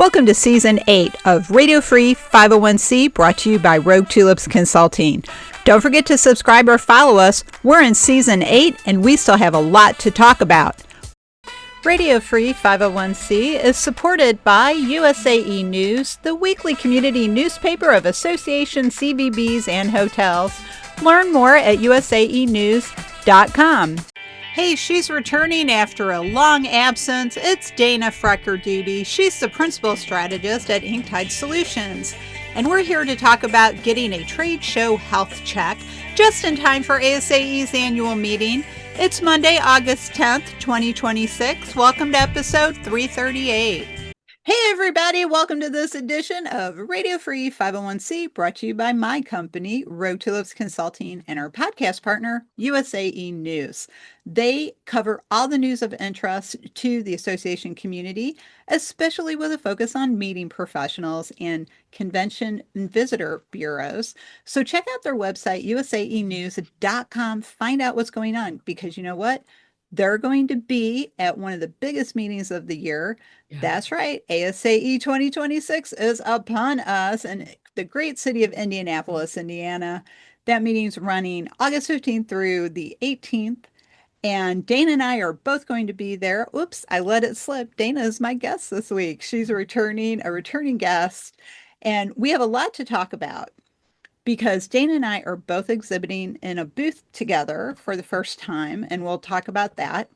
Welcome to Season 8 of Radio Free 501c, brought to you by Rogue Tulips Consulting. Don't forget to subscribe or follow us. We're in Season 8 and we still have a lot to talk about. Radio Free 501c is supported by USAE News, the weekly community newspaper of Association CVBs and hotels. Learn more at usaenews.com. Hey, she's returning after a long absence. It's Dana Freker Doody. She's the principal strategist at Inktide Solutions. And we're here to talk about getting a trade show health check just in time for ASAE's annual meeting. It's Monday, August 10th, 2026. Welcome to episode 338. Hey everybody, welcome to this edition of Radio Free 501c, brought to you by my company, Rogue Tulips Consulting, and our podcast partner, USAE News. They cover all the news of interest to the association community, especially with a focus on meeting professionals and convention and visitor bureaus. So check out their website, usaenews.com, find out what's going on, because you know what? They're going to be at one of the biggest meetings of the year. Yeah. That's right. ASAE 2026 is upon us in the great city of Indianapolis, Indiana. That meeting's running August 15th through the 18th. And Dana and I are both going to be there. Oops, I let it slip. Dana is my guest this week. She's a returning guest. And we have a lot to talk about, because Dana and I are both exhibiting in a booth together for the first time, and we'll talk about that.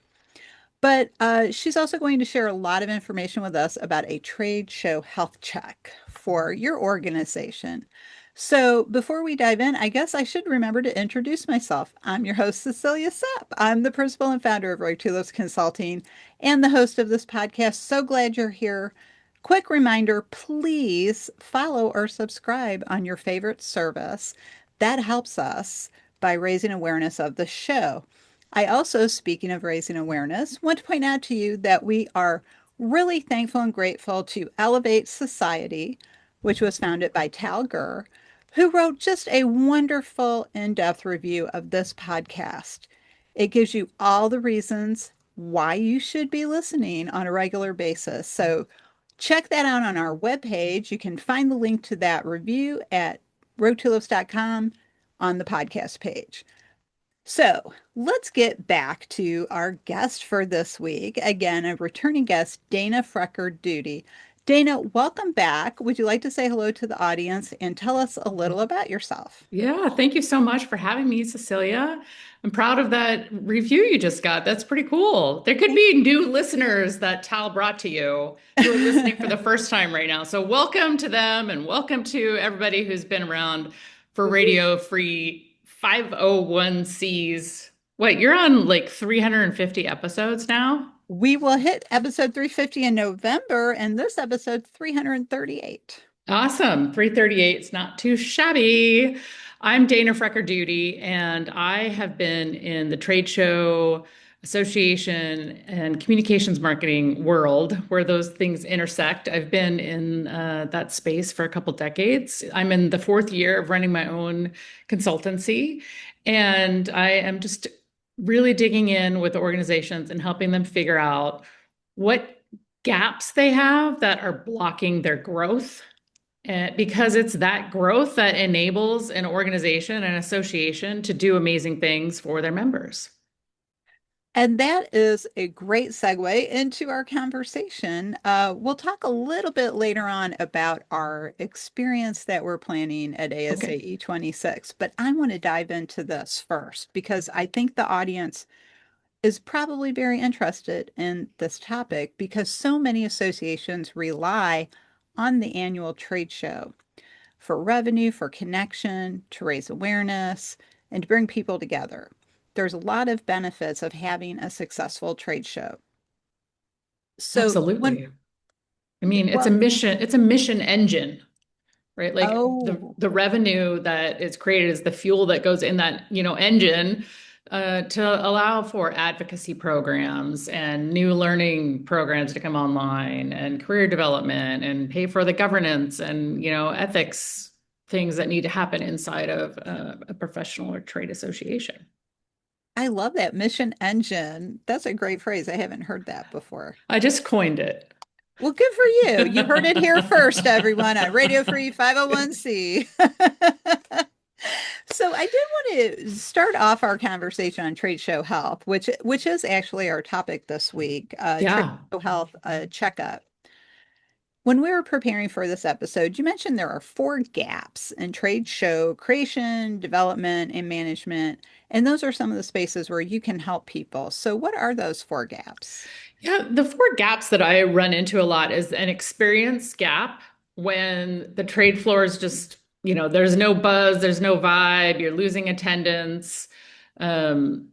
But she's also going to share a lot of information with us about a trade show health check for your organization. So before we dive in, I guess I should remember to introduce myself. I'm your host, Cecilia Sepp. I'm the principal and founder of Rogue Tulips Consulting and the host of this podcast. So glad you're here. Quick reminder, please follow or subscribe on your favorite service. That helps us by raising awareness of the show. I also, speaking of raising awareness, want to point out to you that we are really thankful and grateful to Elevate Society, which was founded by Tal Gur, who wrote just a wonderful in-depth review of this podcast. It gives you all the reasons why you should be listening on a regular basis. So check that out on our webpage. You can find the link to that review at roguetulips.com on the podcast page. So let's get back to our guest for this week. Again, a returning guest, Dana Freker Doody. Dana, welcome back. Would you like to say hello to the audience and tell us a little about yourself? Yeah, thank you so much for having me, Cecilia. I'm proud of that review you just got. That's pretty cool. There could be new listeners that Tal brought to you who are listening for the first time right now. So welcome to them, and welcome to everybody who's been around for Radio Free 501c's. Wait, you're on like 350 episodes now? We will hit episode 350 in November, and this episode 338. Awesome. 338 is not too shabby. I'm Dana Freker Doody, and I have been in the trade show, association, and communications marketing world where those things intersect. I've been in that space for a couple decades. I'm in the fourth year of running my own consultancy, and I am just really digging in with organizations and helping them figure out what gaps they have that are blocking their growth. Because it's that growth that enables an organization, an association, to do amazing things for their members. And that is a great segue into our conversation. We'll talk a little bit later on about our experience that we're planning at ASAE 26, but I want to dive into this first because I think the audience is probably very interested in this topic, because so many associations rely on the annual trade show for revenue, for connection, to raise awareness, and to bring people together. There's a lot of benefits of having a successful trade show. So absolutely. It's a mission engine, right? Like the revenue that is created is the fuel that goes in that, engine to allow for advocacy programs and new learning programs to come online, and career development, and pay for the governance and, ethics things that need to happen inside of a professional or trade association. I love that, mission engine. That's a great phrase. I haven't heard that before. I just coined it. Well, good for you. You heard it here first, everyone, on Radio Free 501c. So I did want to start off our conversation on trade show health, which is actually our topic this week, trade Yeah. show health checkup. When we were preparing for this episode, you mentioned there are four gaps in trade show creation, development, and management, and those are some of the spaces where you can help people. So what are those four gaps? Yeah, the four gaps that I run into a lot is an experience gap when the trade floor is just, there's no buzz, there's no vibe, you're losing attendance, um,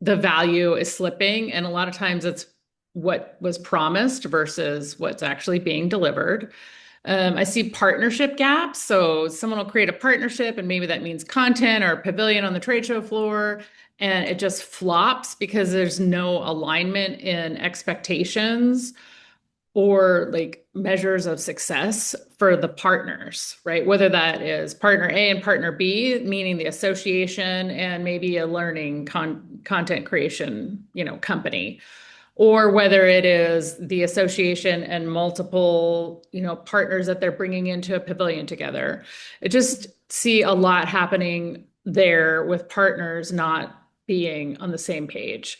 the value is slipping, and a lot of times it's what was promised versus what's actually being delivered. I see partnership gaps. So someone will create a partnership, and maybe that means content or a pavilion on the trade show floor, and it just flops because there's no alignment in expectations or like measures of success for the partners, right? Whether that is partner A and partner B, meaning the association and maybe a learning content creation, company, or whether it is the association and multiple, partners that they're bringing into a pavilion together. I just see a lot happening there with partners not being on the same page.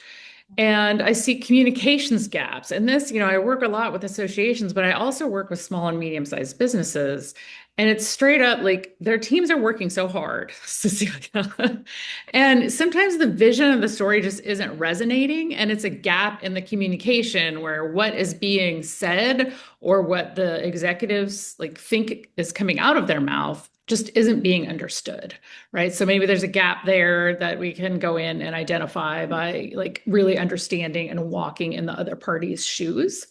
And I see communications gaps. And this, I work a lot with associations, but I also work with small and medium-sized businesses. And it's straight up like their teams are working so hard, Cecilia. And sometimes the vision of the story just isn't resonating. And it's a gap in the communication where what is being said or what the executives like think is coming out of their mouth just isn't being understood, right? So maybe there's a gap there that we can go in and identify by like really understanding and walking in the other party's shoes.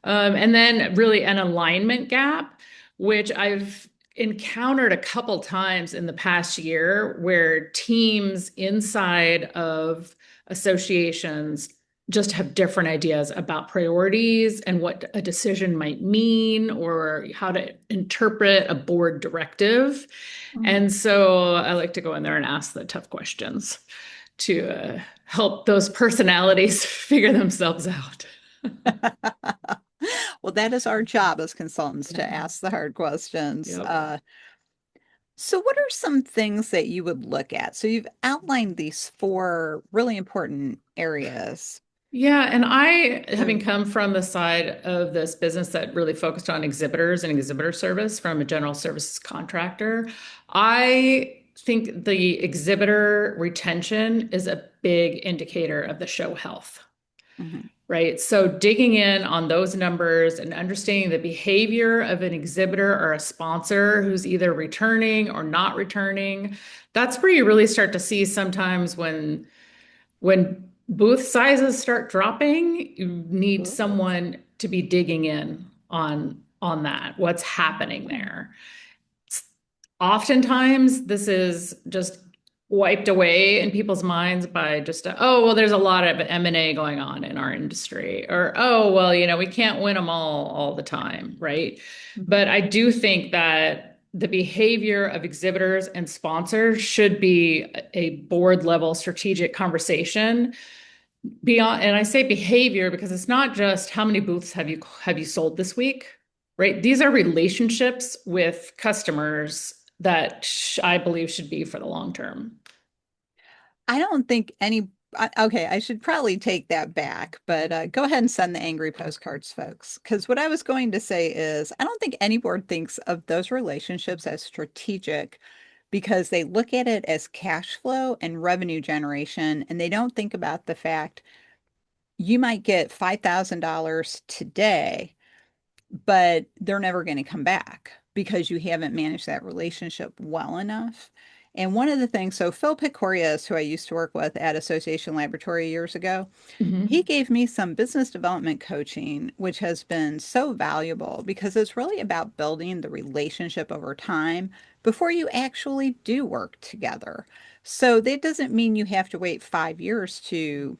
And then really an alignment gap, which I've encountered a couple times in the past year where teams inside of associations just have different ideas about priorities and what a decision might mean or how to interpret a board directive. Mm. And so I like to go in there and ask the tough questions to help those personalities figure themselves out. Well, that is our job as consultants to ask the hard questions. Yep. So what are some things that you would look at? So you've outlined these four really important areas. Yeah, and I, having Mm. come from the side of this business that really focused on exhibitors and exhibitor service from a general services contractor, I think the exhibitor retention is a big indicator of the show health, Mhm. right? So digging in on those numbers and understanding the behavior of an exhibitor or a sponsor who's either returning or not returning, that's where you really start to see sometimes when booth sizes start dropping, you need Ooh. someone to be digging in on that, what's happening there. Oftentimes, this is just wiped away in people's minds by just, oh, well, there's a lot of M&A going on in our industry, or, oh, well, we can't win them all the time, right? Mhm. But I do think that the behavior of exhibitors and sponsors should be a board level strategic conversation beyond, and I say behavior because it's not just how many booths have you sold this week, right? These are relationships with customers that I believe should be for the long term. I don't think any, okay, I should probably take that back, but go ahead and send the angry postcards, folks. Because what I was going to say is, I don't think any board thinks of those relationships as strategic because they look at it as cash flow and revenue generation, and they don't think about the fact you might get $5,000 today, but they're never going to come back because you haven't managed that relationship well enough. And one of the things, so Phil Picorius, who I used to work with at Association Laboratory years ago, he Mhm. gave me some business development coaching, which has been so valuable because it's really about building the relationship over time before you actually do work together. So that doesn't mean you have to wait 5 years to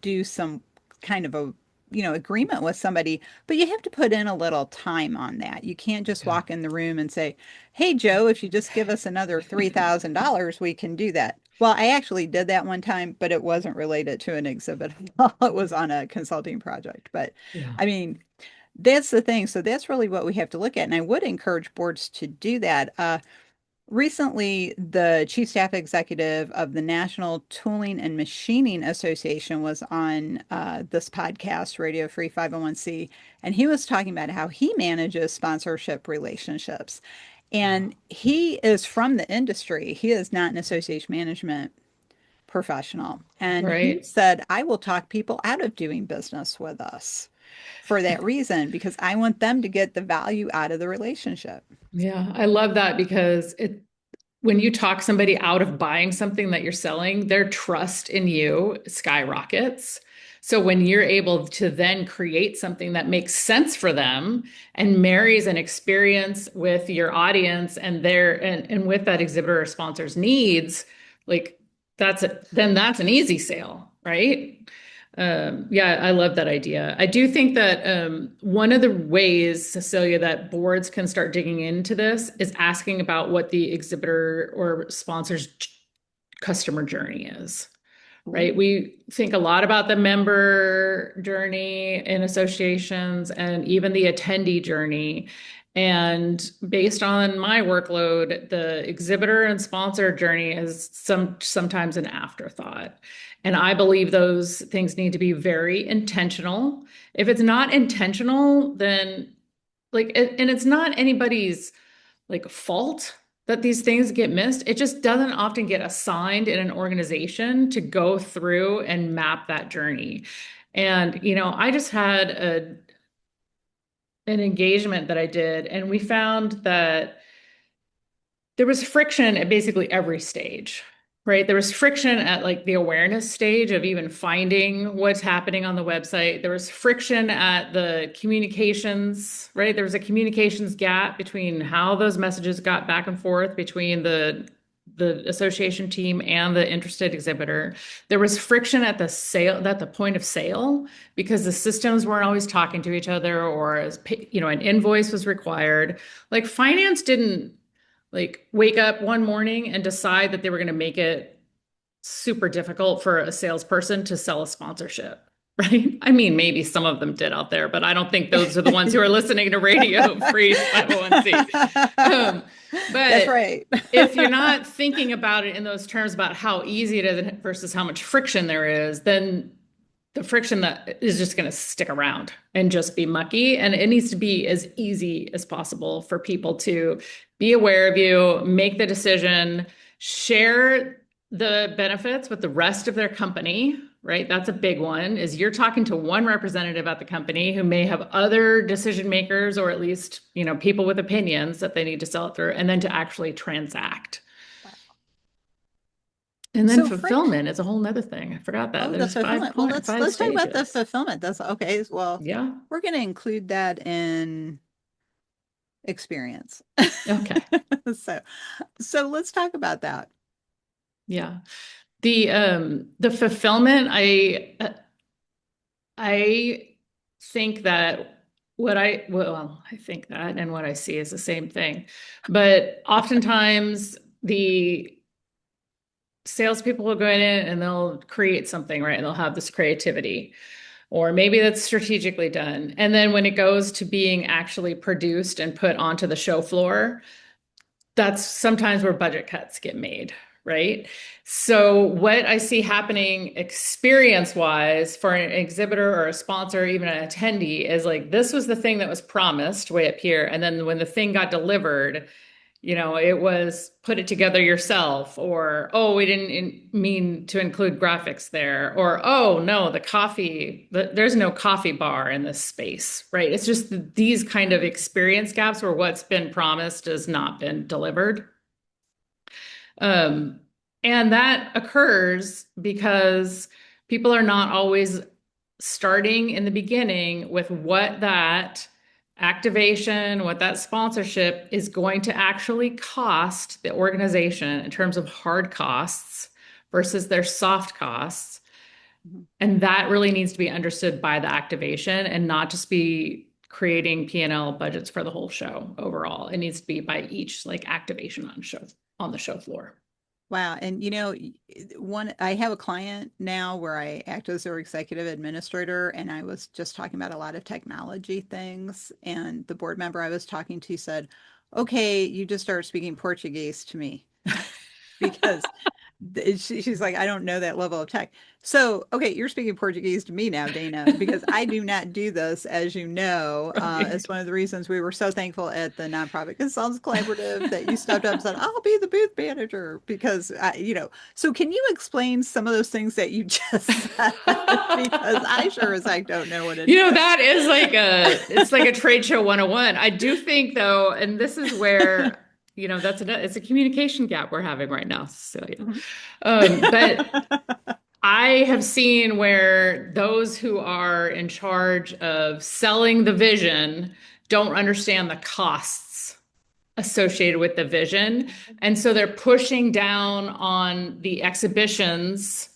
do some kind of a agreement with somebody, but you have to put in a little time on that. You can't just Yeah. walk in the room and say, "Hey Joe, if you just give us another $3,000 we can do that." Well, I actually did that one time, but it wasn't related to an exhibit. It was on a consulting project. But Yeah. I mean, That's the thing. So that's really what we have to look at. And I would encourage boards to do that. Recently, the chief staff executive of the National Tooling and Machining Association was on this podcast, Radio Free 501c, and he was talking about how he manages sponsorship relationships. And he is from the industry. He is not an association management professional. And he Right. said, I will talk people out of doing business with us for that reason, because I want them to get the value out of the relationship. Yeah, I love that because when you talk somebody out of buying something that you're selling, their trust in you skyrockets. So when you're able to then create something that makes sense for them and marries an experience with your audience and and with that exhibitor or sponsor's needs, like then that's an easy sale, right? Yeah, I love that idea. I do think that one of the ways, Cecilia, that boards can start digging into this is asking about what the exhibitor or sponsor's customer journey is, right? Ooh. We think a lot about the member journey in associations and even the attendee journey. And based on my workload, the exhibitor and sponsor journey is sometimes an afterthought. And I believe those things need to be very intentional. If it's not intentional, then and it's not anybody's like fault that these things get missed. It just doesn't often get assigned in an organization to go through and map that journey. And, I just had an engagement that I did, and we found that there was friction at basically every stage, right? There was friction at like the awareness stage of even finding what's happening on the website. There was friction at the communications, right? There was a communications gap between how those messages got back and forth between the association team and the interested exhibitor. There was friction at the point of sale, because the systems weren't always talking to each other, or an invoice was required. Like finance didn't like wake up one morning and decide that they were going to make it super difficult for a salesperson to sell a sponsorship. Right. I mean, maybe some of them did out there, but I don't think those are the ones who are listening to Radio Free 501c. That's But right. if you're not thinking about it in those terms about how easy it is versus how much friction there is, then the friction that is just going to stick around and just be mucky. And it needs to be as easy as possible for people to be aware of you, make the decision, share the benefits with the rest of their company, right? That's a big one, is you're talking to one representative at the company who may have other decision makers, or at least, people with opinions that they need to sell it through, and then to actually transact. And then So Frick, fulfillment is a whole nother thing. I forgot that. oh, the There's fulfillment. Well, five let's talk about the stages. fulfillment. That's okay. Well, Yeah. we're going to include that in experience. Okay. So, so let's talk about that. Yeah. The fulfillment, I think that I think that and what I see is the same thing. But oftentimes the salespeople will go in and they'll create something, right? And they'll have this creativity. Or maybe that's strategically done. And then when it goes to being actually produced and put onto the show floor, that's sometimes where budget cuts get made, right? So what I see happening experience-wise for an exhibitor or a sponsor, or even an attendee, is like, this was the thing that was promised way up here. And then when the thing got delivered, it was put it together yourself, or, oh, we didn't mean to include graphics there, or, oh, no, there's no coffee bar in this space, right? It's just these kind of experience gaps where what's been promised has not been delivered. Um, and that occurs because people are not always starting in the beginning with what that activation, what that sponsorship is going to actually cost the organization in terms of hard costs versus their soft costs. Mhm. And that really needs to be understood by the activation and not just be creating P&L budgets for the whole show overall. It needs to be by each like activation on the show floor. Wow. And one, I have a client now where I act as their executive administrator, and I was just talking about a lot of technology things. And the board member I was talking to said, okay, you just start speaking Portuguese to me because she's like, I don't know that level of tech. So, okay, you're speaking Portuguese to me now, Dana, because I do not do this, as you know. It's Right. one of the reasons we were so thankful at the Nonprofit Consultants Collaborative that you stepped up and said, I'll be the booth manager because, so can you explain some of those things that you just said? Because I sure as heck don't know what it That is. is like it's like a trade show 101. I do think though, and this is where, it's a communication gap we're having right now, Cecilia. Mhm. But I have seen where those who are in charge of selling the vision don't understand the costs associated with the vision. And so they're pushing down on the exhibitions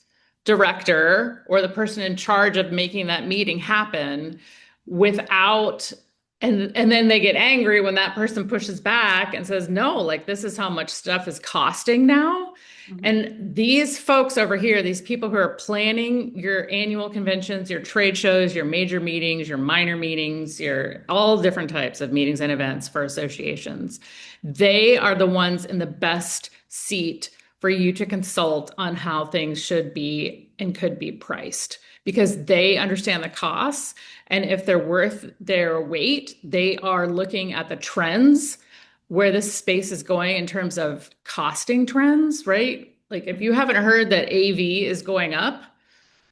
director or the person in charge of making that meeting happen without and then they get angry when that person pushes back and says, no, like this is how much stuff is costing now. Mhm. And these folks over here, these people who are planning your annual conventions, your trade shows, your major meetings, your minor meetings, your all different types of meetings and events for associations, they are the ones in the best seat for you to consult on how things should be and could be priced because they understand the costs. And if they're worth their weight, they are looking at the trends where this space is going in terms of costing trends, right? Like if you haven't heard that AV is going up,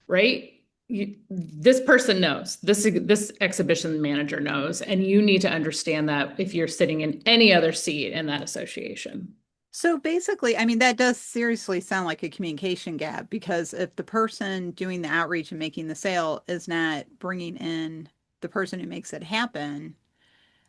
right? This person knows, this exhibition manager knows, and you need to understand that if you're sitting in any other seat in that association. So basically, I mean, that does seriously sound like a communication gap because if the person doing the outreach and making the sale is not bringing in the person who makes it happen,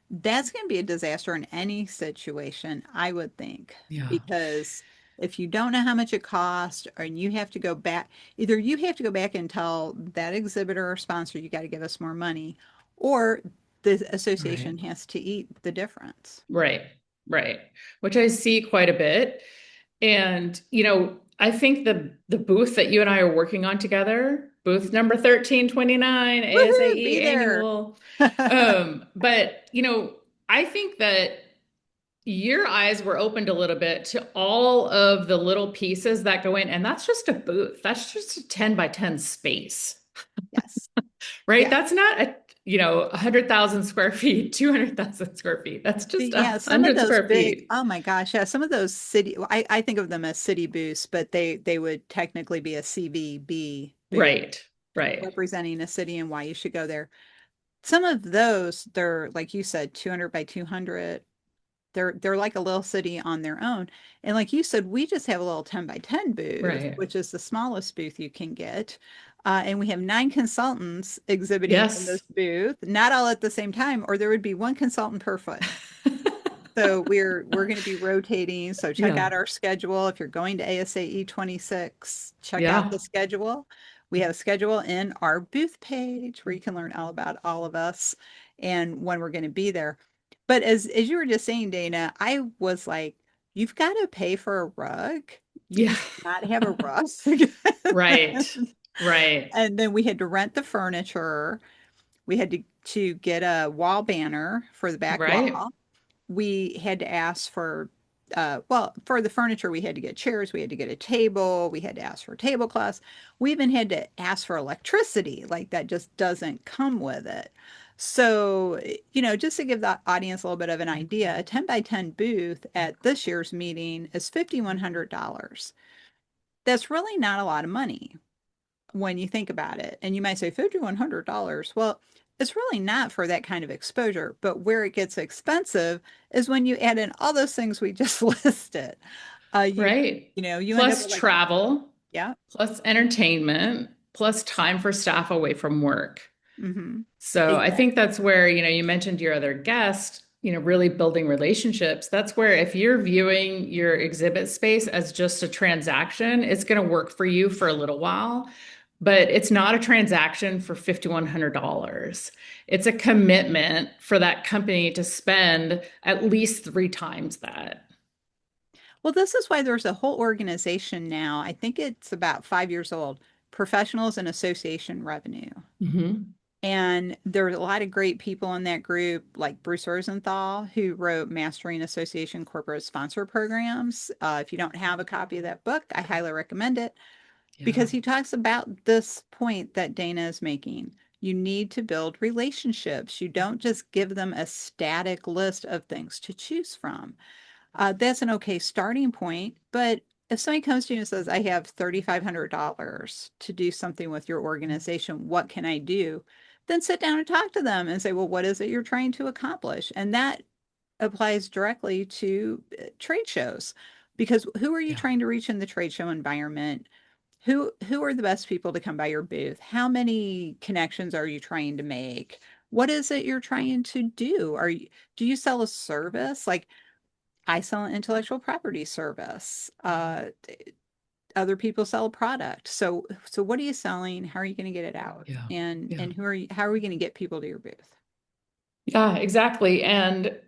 that's going to be a disaster in any situation, I would think. Yeah. Because if you don't know how much it costs, or you have to go back, either you have to go back and tell that exhibitor or sponsor, you got to give us more money, or the Right. association has to eat the difference. Right. Right. Which I see quite a bit. And, I think the booth that you and I are working on together, booth number 1329, Woohoo, ASAE be there. annual. But, I think that your eyes were opened a little bit to all of the little pieces that go in, and that's just a booth. That's just a 10 by 10 space, Yes. right? Yes. That's not 100,000 square feet, 200,000 square feet. That's just Yeah, some of 100 those square big, feet. oh my gosh, yeah, some of those city, well, I think of them as city booths, but they would technically be a CVB booth Right. Right. representing a city and why you should go there. Some of those, they're like you said, 200 by 200. They're like a little city on their own. And like you said, we just have a little 10 by 10 booth, Right. which is the smallest booth you can get. And we have 9 consultants exhibiting in this Yes. booth, not all at the same time, or there would be one consultant per foot. So we're going to be rotating. So check Yeah. out our schedule. If you're going to ASAE 26, check out the Yeah. schedule. We have a schedule in our booth page where you can learn all about all of us and when we're going to be there. But as you were just saying, Dana, I was like, you've got to pay for a rug. You Yeah. just not have a rug. Right. Right. And then we had to rent the furniture. We had to get a wall banner for the back Right. wall. We had to ask for well, for the furniture, we had to get chairs, we had to get a table, we had to ask for tablecloths. We even had to ask for electricity, like that just doesn't come with it. So, just to give the audience a little bit of an idea, a 10 by 10 booth at this year's meeting is $5,100. That's really not a lot of money when you think about it. And you might say $5,100. Well, it's really not for that kind of exposure. But where it gets expensive is when you add in all those things we just listed. You Right. you end up Plus with like, travel, yeah. plus entertainment, plus time for staff away from work. Mm-hmm. So I think Exactly. that's where, you mentioned your other guest, really building relationships. That's where if you're viewing your exhibit space as just a transaction, it's going to work for you for a little while, but it's not a transaction for $5,100. It's a commitment for that company to spend at least three times that. Well, this is why there's a whole organization now. I think it's about 5 years old, Professionals and Association Revenue. Hmm. And there's a lot of great people in that group, like Bruce Rosenthal, who wrote Mastering Association Corporate Sponsor Programs. If you don't have a copy of that book, I highly recommend it Yeah. because he talks about this point that Dana is making. You need to build relationships. You don't just give them a static list of things to choose from. That's an okay starting point. But if somebody comes to you and says, I have $3,500 to do something with your organization, what can I do? Then sit down and talk to them and say, well, what is it you're trying to accomplish? And that applies directly to trade shows because who are you Yeah. trying to reach in the trade show environment? Who are the best people to come by your booth? How many connections are you trying to make? What is it you're trying to do? Do you sell a service? Like I sell an intellectual property service. Other people sell a product. So what are you selling? How are you going to get it out? Yeah. And Yeah. how are we going to get people to your booth? Yeah, exactly. And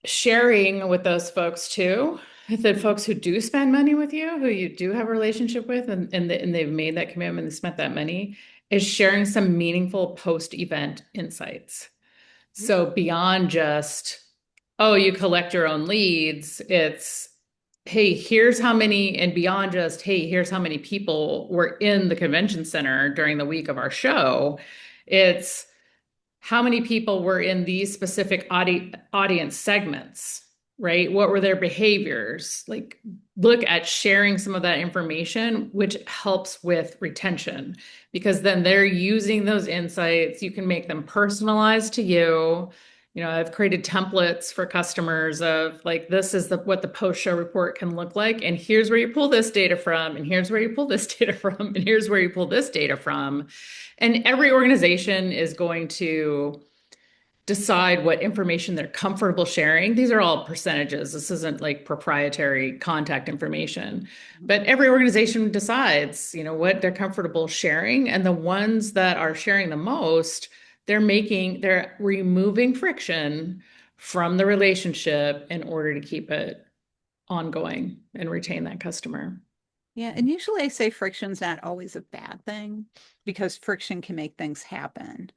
sharing with those folks too, the folks who do spend money with you, who you do have a relationship with, and they've made that commitment and spent that money, is sharing some meaningful post-event insights. So beyond just, oh, you collect your own leads, it's, hey, here's how many, and beyond just, hey, here's how many people were in the convention center during the week of our show. It's how many people were in these specific audience segments, right? What were their behaviors? Like, look at sharing some of that information, which helps with retention because then they're using those insights. You can make them personalized to you. You know, I've created templates for customers of like, this is what the post-show report can look like. And here's where you pull this data from, and here's where you pull this data from, and here's where you pull this data from. And every organization is going to decide what information they're comfortable sharing. These are all percentages. This isn't like proprietary contact information. But every organization decides, you know, what they're comfortable sharing. And the ones that are sharing the most, they're removing friction from the relationship in order to keep it ongoing and retain that customer. Yeah, and usually I say friction's not always a bad thing because friction can make things happen.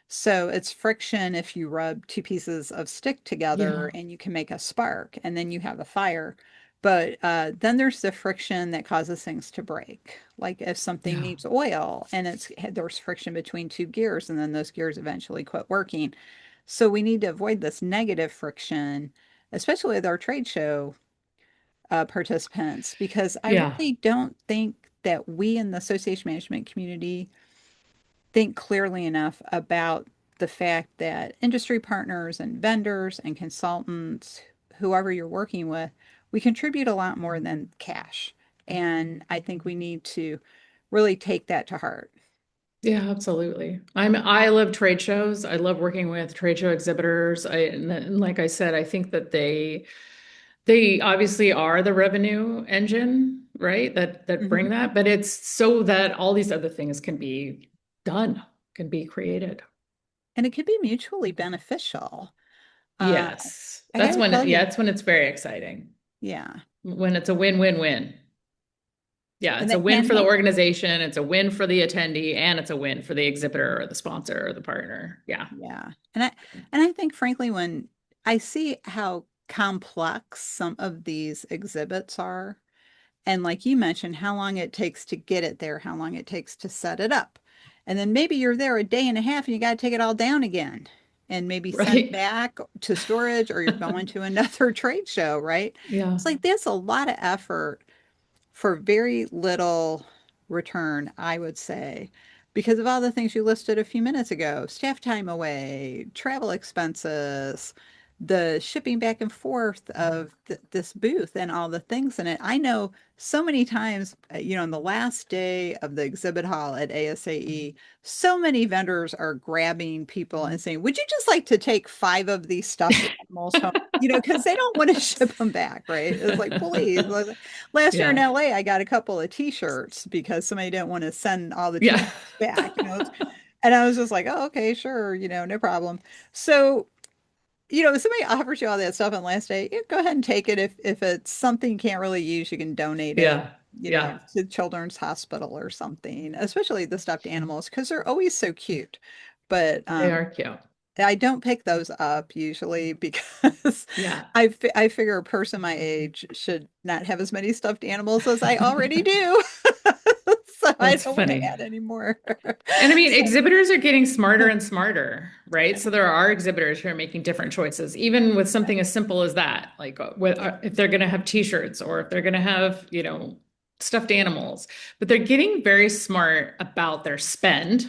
So it's friction if you rub two pieces of stick together Yeah. and you can make a spark and then you have a fire. But then there's the friction that causes things to break. Like if something Yeah. needs oil and there's friction between two gears and then those gears eventually quit working. So we need to avoid this negative friction, especially with our trade show participants, because I Yeah. really don't think that we in the association management community think clearly enough about the fact that industry partners and vendors and consultants, whoever you're working with, we contribute a lot more than cash. And I think we need to really take that to heart. Yeah, absolutely. I love trade shows. I love working with trade show exhibitors. And like I said, I think that they obviously are the revenue engine, right? That bring Mhm. that, but it's so that all these other things can be done, can be created. And it could be mutually beneficial. Uh, Yes. I got to tell Yeah, you, it's when it's very exciting. yeah. When it's a win-win-win. Yeah, And it's a that win can for the happen. organization, it's a win for the attendee, and it's a win for the exhibitor or the sponsor or the partner. Yeah. Yeah. And I think frankly when I see how complex some of these exhibits are, and like you mentioned, how long it takes to get it there, how long it takes to set it up. And then maybe you're there a day and a half and you got to take it all down again and maybe send it Right. back to storage or you're going to another trade show, right? Yeah. It's like there's a lot of effort for very little return, I would say, because of all the things you listed a few minutes ago, staff time away, travel expenses, the shipping back and forth of this booth and all the things in it. I know so many times, on the last day of the exhibit hall at ASAE, so many vendors are grabbing people and saying, would you just like to take 5 of these stuffed animals home? Because they don't want to ship them back, right? It's like, please. Last year in Yeah. LA, I got a couple of t-shirts because somebody didn't want to send all the Yeah. t-shirts back. And I was just like, oh, okay, sure, no problem. So if somebody offers you all that stuff on last day, yeah, go ahead and take it. If it's something you can't really use, you can donate it, Yeah. Yeah. to Children's Hospital or something, especially the stuffed animals, because they're always so cute. But They are cute. I don't pick those up usually because Yeah. I figure a person my age should not have as many stuffed animals as I already do. So I That's don't want to funny. add any more. And I mean, So, exhibitors are getting smarter and smarter, right? So there are exhibitors who are making different choices, even with something as simple as that, like if they're going to have t-shirts or if they're going to have, stuffed animals, but they're getting very smart about their spend.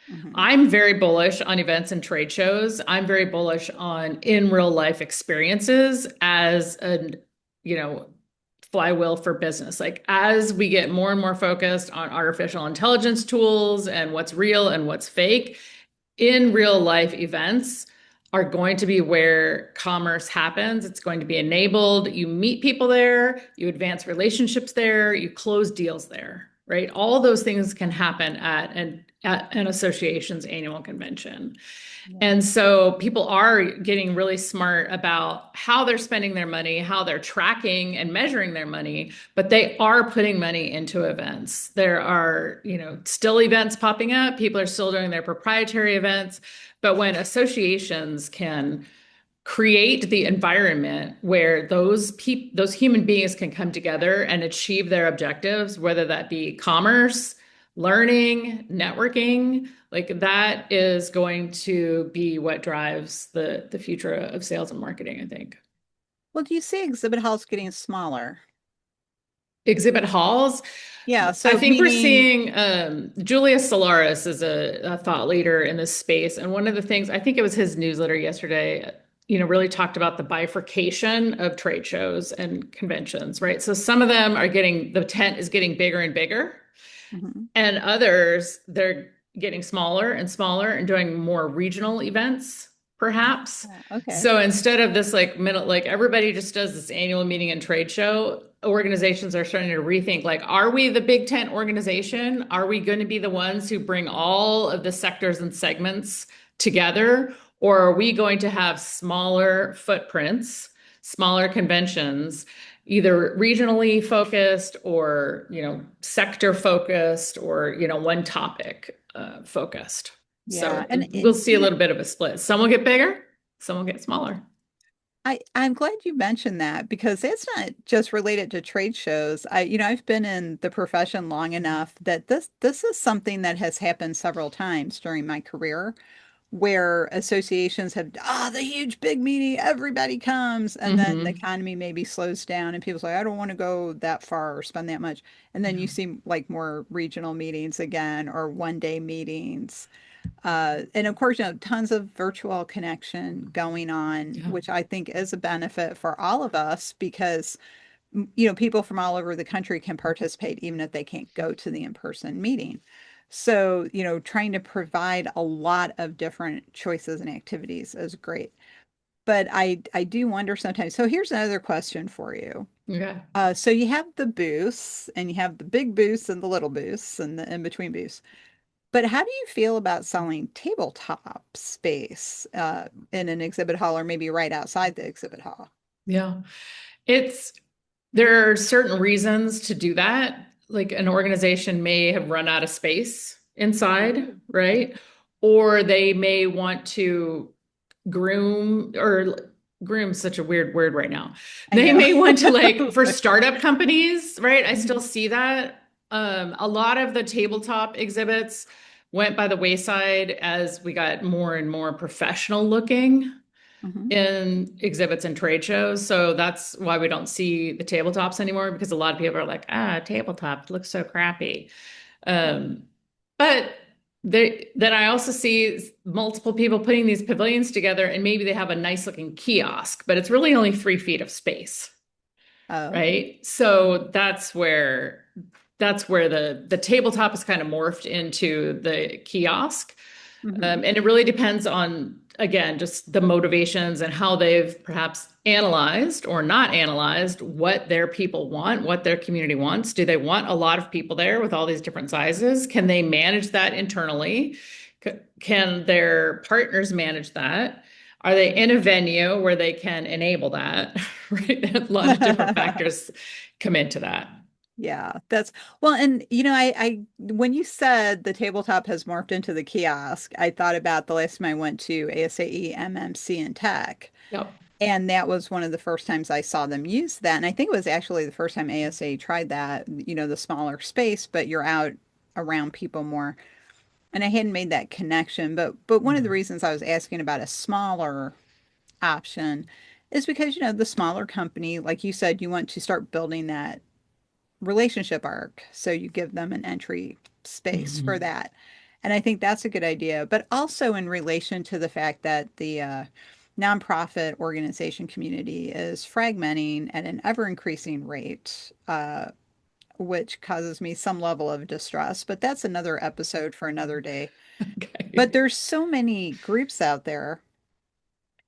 mhm. I'm very bullish on events and trade shows. I'm very bullish on in real life experiences as a, you know, flywheel for business. Like as we get more and more focused on artificial intelligence tools and what's real and what's fake, in real life events are going to be where commerce happens. It's going to be enabled. You meet people there, you advance relationships there, you close deals there, right? All those things can happen at an association's annual convention. Yeah. And so people are getting really smart about how they're spending their money, how they're tracking and measuring their money, but they are putting money into events. There are, still events popping up. People are still doing their proprietary events. But when associations can create the environment where those human beings can come together and achieve their objectives, whether that be commerce, learning, networking, like that is going to be what drives the future of sales and marketing, I think. Well, do you see exhibit halls getting smaller? Exhibit halls. Yeah, I so think we're meaning, seeing Julia Solaris is a thought leader in this space. And one of the things, I think it was his newsletter yesterday, really talked about the bifurcation of trade shows and conventions, right? So some of them the tent is getting bigger and bigger, mhm. and others, they're getting smaller and smaller and doing more regional events, perhaps. Okay. So instead of this like everybody just does this annual meeting and trade show, organizations are starting to rethink like, are we the big tent organization? Are we going to be the ones who bring all of the sectors and segments together? Or are we going to have smaller footprints, smaller conventions, either regionally focused or, sector focused or, one topic focused? Yeah, So and we'll see a little bit of a split. Some will get bigger, some will get smaller. I'm glad you mentioned that because it's not just related to trade shows. I've been in the profession long enough that this is something that has happened several times during my career where associations have, the huge big meeting, everybody comes, and then the Hmm. economy maybe slows down and people say, I don't want to go that far or spend that much. And then Yeah. you see like more regional meetings again or one day meetings. And of course, tons of virtual connection going on, Yeah. which I think is a benefit for all of us because, people from all over the country can participate even if they can't go to the in-person meeting. So, trying to provide a lot of different choices and activities is great. But I do wonder sometimes. So here's another question for you. Okay. So you have the booths and you have the big booths and the little booths and the in-between booths. But how do you feel about selling tabletop space in an exhibit hall or maybe right outside the exhibit hall? Yeah. It's There are certain reasons to do that. Like an organization may have run out of space inside, Oh, right? Or they may want to groom or groom's such a weird word right now. I They know. may want to like for startup companies, right? I still see that. A lot of the tabletop exhibits went by the wayside as we got more and more professional looking Mhm. in exhibits and trade shows. So that's why we don't see the tabletops anymore because a lot of people are like, tabletop looks so crappy. Um, but then I also see multiple people putting these pavilions together and maybe they have a nice looking kiosk, but it's really only 3 feet of space, Oh. right? So that's where the tabletop is kind of morphed into the kiosk. Mhm. And it really depends on, again, just the motivations and how they've perhaps analyzed or not analyzed what their people want, what their community wants. Do they want a lot of people there with all these different sizes? Can they manage that internally? Can their partners manage that? Are they in a venue where they can enable that? Right? A lot of different factors come into that. Yeah, that's well, and I when you said the tabletop has morphed into the kiosk, I thought about the last time I went to ASAE MMC and Tech, Yep. and that was one of the first times I saw them use that. And I think it was actually the first time ASA tried that, the smaller space, but you're out around people more. And I hadn't made that connection, but one of the Mhm. reasons I was asking about a smaller option is because, the smaller company, like you said, you want to start building that relationship arc. So you give them an entry space for Mhm. that. And I think that's a good idea. But also in relation to the fact that the nonprofit organization community is fragmenting at an ever increasing rate, which causes me some level of distress. But that's another episode for another day. But Okay. there's so many groups out there.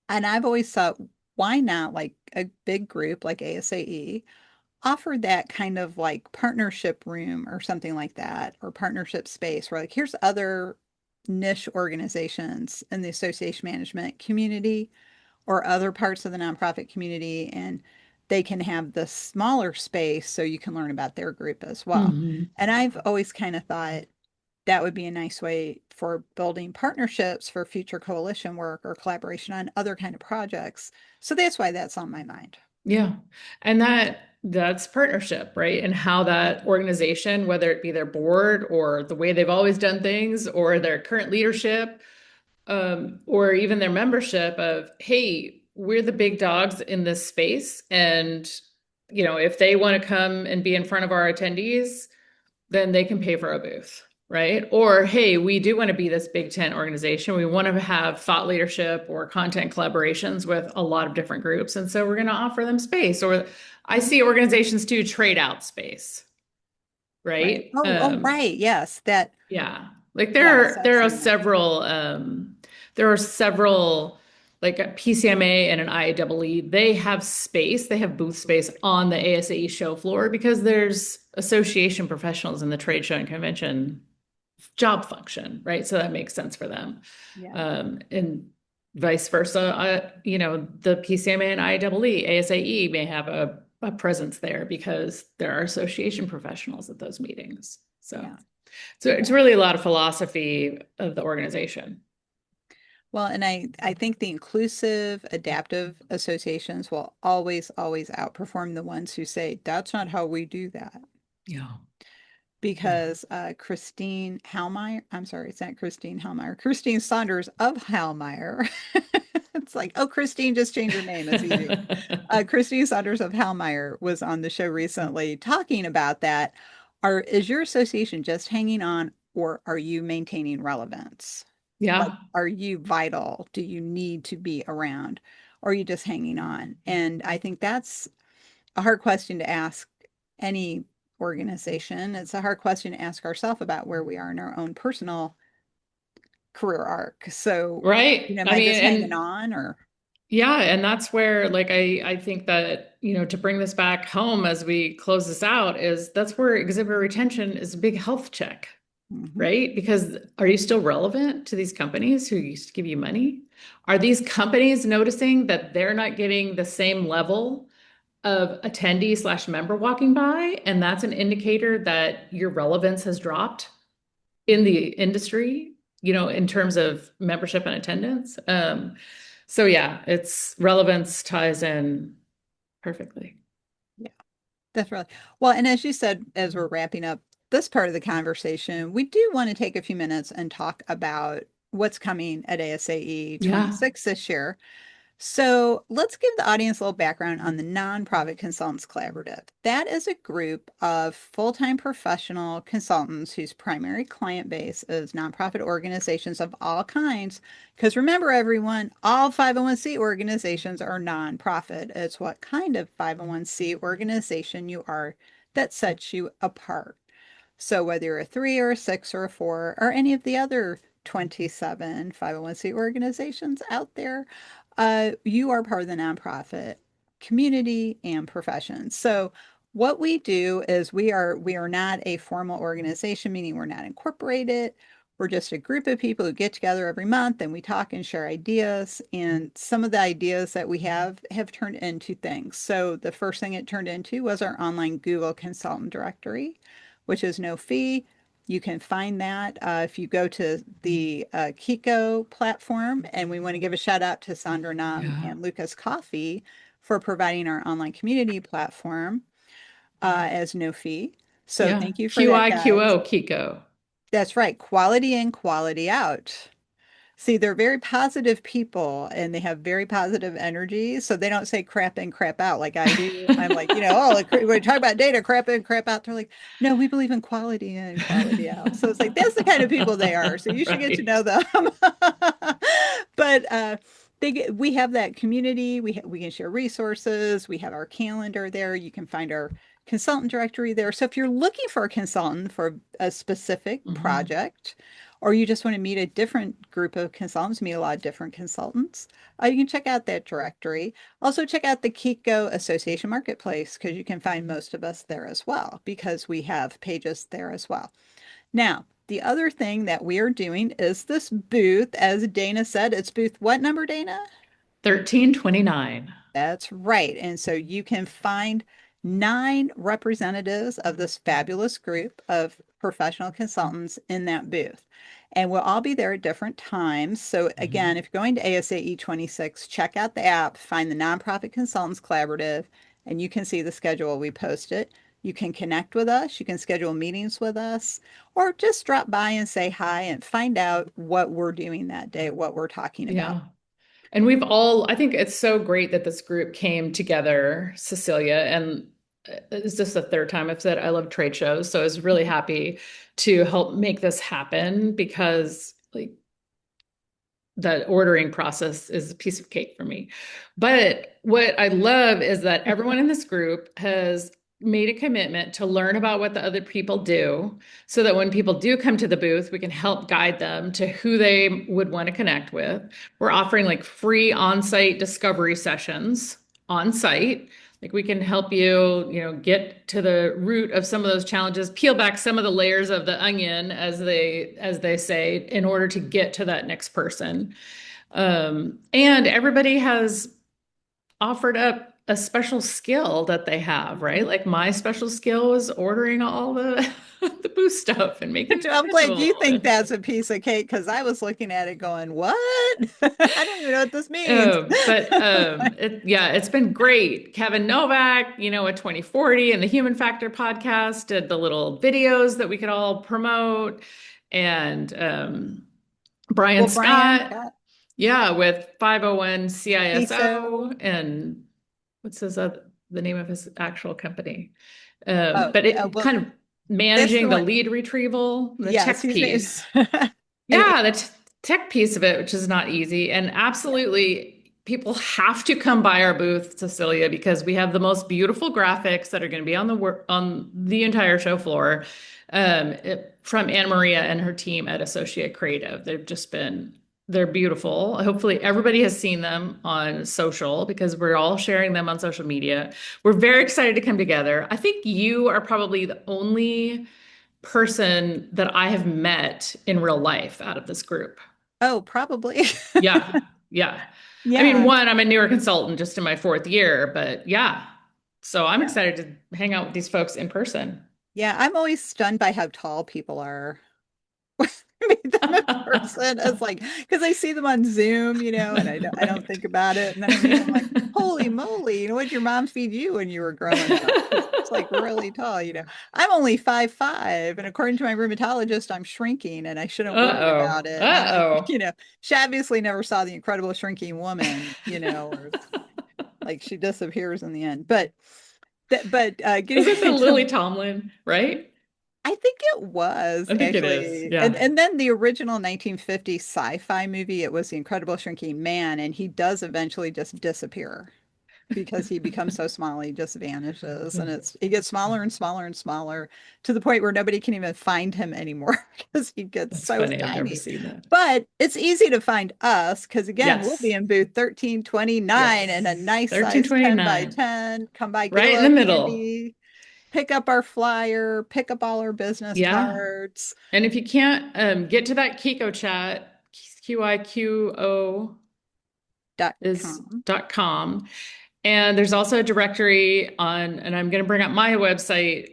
And I've always thought, why not like a big group like ASAE offer that kind of like partnership room or something like that, or partnership space where like here's other niche organizations in the association management community or other parts of the nonprofit community, and they can have the smaller space so you can learn about their group as well. Mhm. And I've always kind of thought that would be a nice way for building partnerships for future coalition work or collaboration on other kind of projects. So that's why that's on my mind. Yeah. And that's partnership, right? And how that organization, whether it be their board or the way they've always done things or their current leadership, or even their membership of, hey, we're the big dogs in this space. And, if they want to come and be in front of our attendees, then they can pay for a booth, right? Or, hey, we do want to be this big tent organization. We want to have thought leadership or content collaborations with a lot of different groups. And so we're going to offer them space. Or I Mhm. see organizations too trade out space, Right. right? Oh, right. Yes. Yeah. Like Yes, I've there are seen that. several like a PCMA and an IEEE, they have space, they have booth space on the ASAE show floor because there's association professionals in the trade show and convention job function, right? So that makes sense for them. Yeah. And vice versa, the PCMA and IEEE, ASAE may have a presence there because there are association professionals at those meetings. So Yeah. so it's Yeah. really a lot of philosophy of the organization. Well, and I think the inclusive, adaptive associations will always, always outperform the ones who say, that's not how we do that. Yeah. Yeah. Because Christine Hallmeyer, I'm sorry, it's not Christine Hallmeyer, Christine Saunders of Hallmeyer. It's like, oh, Christine, just change your name. It's easy. Christine Saunders of Hallmeyer was on the show recently talking about that. Is your association just hanging on, or are you maintaining relevance? Like, Yeah. are you vital? Do you need to be around? Or are you just hanging on? And I think that's a hard question to ask any organization. It's a hard question to ask ourselves about where we are in our own personal career arc. So, Right. am I I mean, just hanging and on or? yeah, and that's where like I think that, to bring this back home as we close this out is that's where exhibitor retention is a big health check, Mhm. right? Because are you still relevant to these companies who used to give you money? Are these companies noticing that they're not getting the same level of attendee slash member walking by? And that's an indicator that your relevance has dropped in the industry, in terms of membership and attendance. So yeah, it's relevance ties in perfectly. Yeah, that's really well. And as you said, as we're wrapping up this part of the conversation, we do want to take a few minutes and talk about what's coming at ASAE Yeah. 26 this year. So let's give the audience a little background on the Nonprofit Consultants Collaborative. That is a group of full-time professional consultants whose primary client base is nonprofit organizations of all kinds. Because remember, everyone, all 501c organizations are nonprofit. It's what kind of 501c organization you are that sets you apart. So whether you're a 3 or a 6 or a 4 or any of the other 27 501c organizations out there, you are part of the nonprofit community and profession. So what we do is we are not a formal organization, meaning we're not incorporated. We're just a group of people who get together every month and we talk and share ideas. And some of the ideas that we have turned into things. So the first thing it turned into was our online Google Consultant Directory, which is no fee. You can find that if you go to the Kiko platform, and we want to give a shout out to Sandra Nam Yeah. and Lucas Coffee for providing our online community platform as no fee. So Yeah. thank you for that, guys. QIQO, Kiko. That's right. Quality in, quality out. See, they're very positive people and they have very positive energy. So they don't say crap in, crap out like I do. I'm like, oh, like, we talk about data, crap in, crap out. They're like, no, we believe in quality in, quality out. So it's like, that's the kind of people they are. So you should get to Right. know them. But we have that community. We can share resources. We have our calendar there. You can find our consultant directory there. So if you're looking for a consultant for a specific Hmm. project, or you just want to meet a different group of consultants, meet a lot of different consultants, you can check out that directory. Also, check out the Kiko Association Marketplace because you can find most of us there as well because we have pages there as well. Now, the other thing that we are doing is this booth, as Dana said, it's booth what number, Dana? 1329. That's right. And so you can find 9 representatives of this fabulous group of professional consultants in that booth. And we'll all be there at different times. So again, Mhm. if you're going to ASAE26, check out the app, find the Nonprofit Consultants Collaborative, and you can see the schedule. We post it. You can connect with us. You can schedule meetings with us, or just drop by and say hi and find out what we're doing that day, what we're talking about. Yeah. And I think it's so great that this group came together, Cecilia, and it's just the third time I've said I love trade shows. So I was really happy to help make this happen because like the ordering process is a piece of cake for me. But what I love is that everyone in this group has made a commitment to learn about what the other people do so that when people do come to the booth, we can help guide them to who they would want to connect with. We're offering like free on-site discovery sessions on site. Like we can help you, get to the root of some of those challenges, peel back some of the layers of the onion, as they say, in order to get to that next person. And everybody has offered up a special skill that they have, right? Like my special skill is ordering all the the booth stuff and making it I'm glad you schedule. think that's a piece of cake because I was looking at it going, what? I don't even know what this means. Yeah, it's been great. Kevin Novak, at 2040 and the Human Factor podcast did the little videos that we could all promote. And Brian Well, Brian, Scott, yeah, yeah, with 501 CISO. CISO and what's the name of his actual company? Oh, But it well, kind of that's the managing the one. lead retrieval, the Yes, tech he's named. piece. And Yeah, the tech piece of it, which is not easy. And absolutely, people have to come by our booth, Cecilia, because we have the most beautiful graphics that are going to be on the entire show floor from Anna Maria and her team at Associate Creative. They're beautiful. Hopefully, everybody has seen them on social because we're all sharing them on social media. We're very excited to come together. I think you are probably the only person that I have met in real life out of this group. oh, probably. Yeah. Yeah. I mean, Yeah. one, I'm a newer consultant just in my fourth year, but yeah. So I'm Yeah. excited to hang out with these folks in person. Yeah. I'm always stunned by how tall people are. Meet them in person. It's like because I see them on Zoom, and I don't Right. think about it. And then I meet them like, holy moly, what'd your mom feed you when you were growing up? It's like really tall. I'm only 5'5", and according to my rheumatologist, I'm shrinking and I shouldn't worry Uh-oh. about it. And I'm like, Uh-oh. she obviously never saw the Incredible Shrinking Woman, or like she disappears in the end. But getting Is it the back Lily to Tomlin, right? I think it was I think it is. actually. And Yeah. and then the original 1950 sci-fi movie, it was The Incredible Shrinking Man, and he does eventually just disappear because he becomes so small, he just vanishes. And he gets smaller and smaller and smaller to the point where nobody can even find him anymore because he gets That's so funny. I've never tiny. seen that. But it's easy to find us because again, we'll be Yes. in booth 1329 and a Yes. nice size 10 by 1329. 10. Come by, get a Right in the little middle. candy. pick up our flyer, pick up all our business Yeah. cards. And if you can't get to that Kiko chat, QIQO is .com. .com. And there's also a directory on, and I'm going to bring up my website,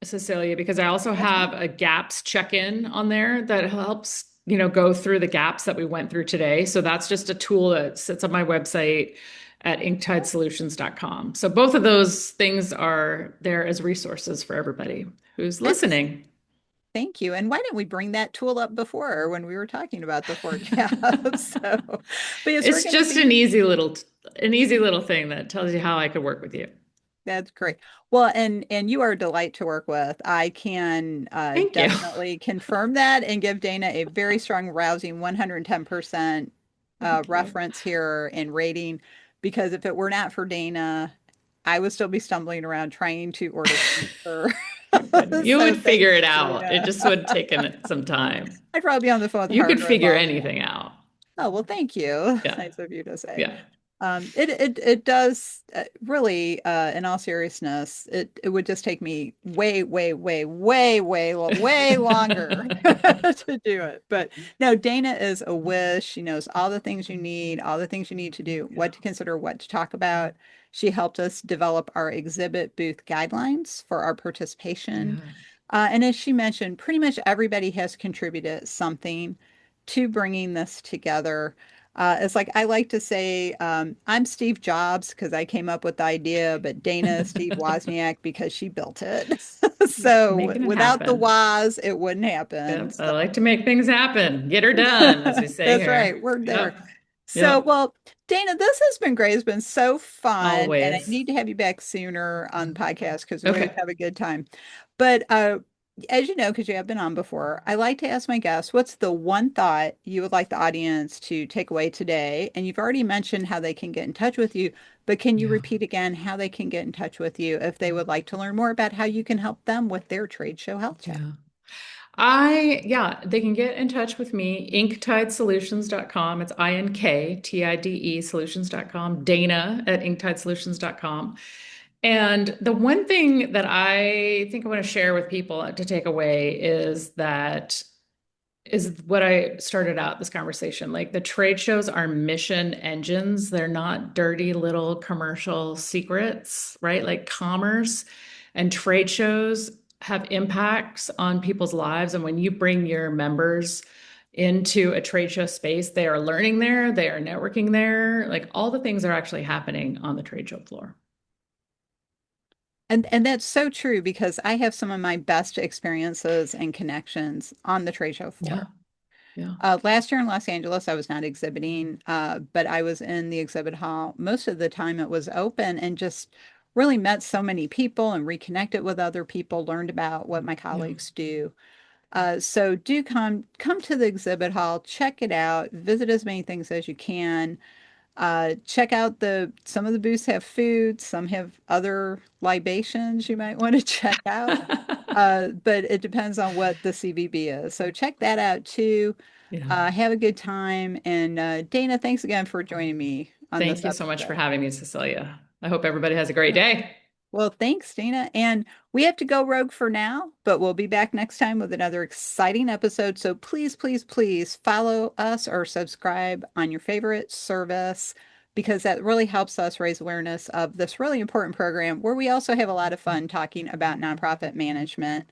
Cecilia, because I also That's have fine. a gaps check-in on there that helps, go through the gaps that we went through today. So that's just a tool that sits on my website at inktidesolutions.com. So both of those things are there as resources for everybody who's Ex- listening. Thank you. And why didn't we bring that tool up before when we were talking about the forecast? But yes, we're It's going to just be. an easy little thing that tells you how I could work with you. That's great. Well, and you are a delight to work with. I can Thank you. definitely confirm that and give Dana a very strong, rousing 110% Thank you. reference here and rating, because if it were not for Dana, I would still be stumbling around trying to order furniture. You couldn't. You So would figure thank it you, out. It Dana. just would take some time. I'd probably be on the phone with the You could hardware figure loan. anything out. Oh, well, thank you. It's Yeah. nice of you to say. Yeah. It does really, in all seriousness, it would just take me way, way, way, way, way, way longer to do it. But no, Dana is a whiz. She knows all the things you need, all the things you need to do, Yeah. what to consider, what to talk about. She helped us develop our exhibit booth guidelines for our participation. Yeah. And as she mentioned, pretty much everybody has contributed something to bringing this together. It's like I like to say, I'm Steve Jobs because I came up with the idea, but Dana is Steve Wozniak because she built it. So Making it without the happen. Woz, it wouldn't happen. Yep. I like to make things happen. Get her done, as we say That's here. right. We're there. Yep. So, Yep. well, Dana, this has been great. It's been so fun, and I Always. need to have you back sooner on the podcast because we always Okay. have a good time. But as you know, because you have been on before, I like to ask my guests, what's the one thought you would like the audience to take away today? And you've already mentioned how they can get in touch with you, but can you Yeah. repeat again how they can get in touch with you if they would like to learn more about how you can help them with their trade show health check? Yeah. Yeah, they can get in touch with me, inktidesolutions.com. It's INKTIDE solutions.com, Dana at inktidesolutions.com. And the one thing that I think I want to share with people to take away is what I started out this conversation. Like the trade shows are mission engines. They're not dirty little commercial secrets, right? Like commerce and trade shows have impacts on people's lives. And when you bring your members into a trade show space, they are learning there, they are networking there. Like all the things are actually happening on the trade show floor. And that's so true because I have some of my best experiences and connections on the trade show Yeah. floor. Yeah. Last year in Los Angeles, I was not exhibiting, but I was in the exhibit hall. Most of the time it was open and just really met so many people and reconnected with other people, learned about what my Yeah. colleagues do. So do come to the exhibit hall, check it out, visit as many things as you can. Check out some of the booths have food, some have other libations you might want to check out. But it depends on what the CVB is. So check that out too. Yeah. Have a good time. And Dana, thanks again for joining me on this Thank you so much for episode. having me, Cecilia. I hope everybody has a great day. Well, thanks, Dana. And we have to go rogue for now, but we'll be back next time with another exciting episode. So please, please, please follow us or subscribe on your favorite service because that really helps us raise awareness of this really important program where we also have a lot of fun talking about nonprofit management.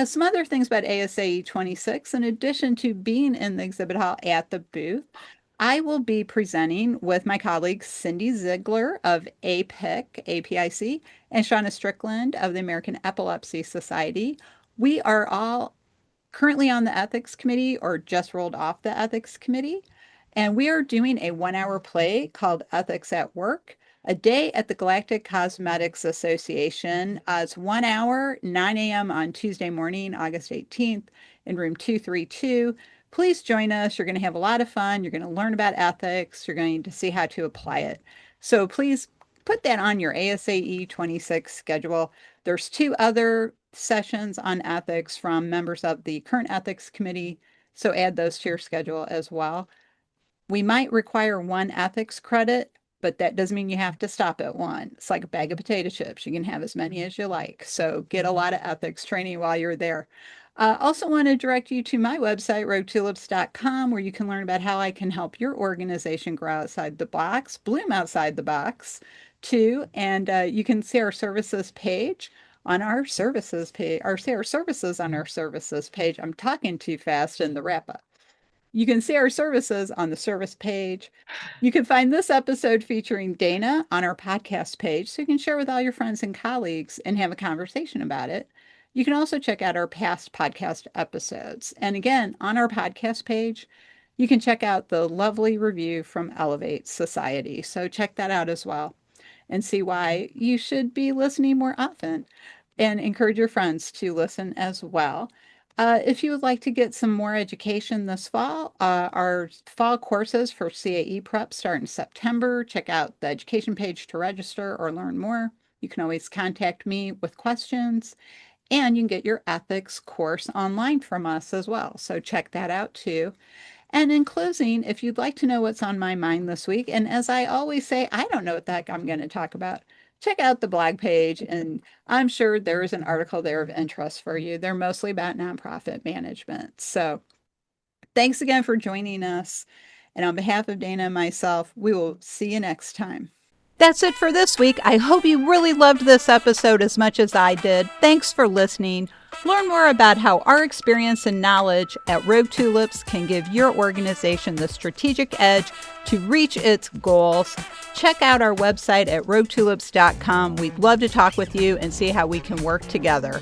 Some other things about ASAE 26, in addition to being in the exhibit hall at the booth, I will be presenting with my colleague Cindy Ziegler of APIC, and Shauna Strickland of the American Epilepsy Society. We are all currently on the ethics committee or just rolled off the ethics committee. And we are doing a 1 hour play called Ethics at Work, a day at the Galactic Cosmetics Association. It's 1 hour, 9 a.m. on Tuesday morning, August 18th, in room 232. Please join us. You're going to have a lot of fun. You're going to learn about ethics. You're going to see how to apply it. So please put that on your ASAE 26 schedule. There's two other sessions on ethics from members of the current ethics committee, so add those to your schedule as well. We might require one ethics credit, but that doesn't mean you have to stop at one. It's like a bag of potato chips. You can have as many as you like. So get a lot of ethics training while you're there. Also want to direct you to my website, roguetulips.com, where you can learn about how I can help your organization grow outside the box, bloom outside the box, too. And you can see our services page on our services page, or see our services on our services page. I'm talking too fast in the wrap up. You can see our services on the service page. You can find this episode featuring Dana on our podcast page, so you can share with all your friends and colleagues and have a conversation about it. You can also check out our past podcast episodes. And again, on our podcast page, you can check out the lovely review from Elevate Society. So check that out as well and see why you should be listening more often, and encourage your friends to listen as well. If you would like to get some more education this fall, our fall courses for CAE prep start in September. Check out the education page to register or learn more. You can always contact me with questions, and you can get your ethics course online from us as well. So check that out too. And in closing, if you'd like to know what's on my mind this week, and as I always say, I don't know what the heck I'm going to talk about, check out the blog page, and I'm sure there is an article there of interest for you. They're mostly about nonprofit management. So thanks again for joining us. And on behalf of Dana and myself, we will see you next time. That's it for this week. I hope you really loved this episode as much as I did. Thanks for listening. Learn more about how our experience and knowledge at Rogue Tulips can give your organization the strategic edge to reach its goals. Check out our website at roguetulips.com. We'd love to talk with you and see how we can work together.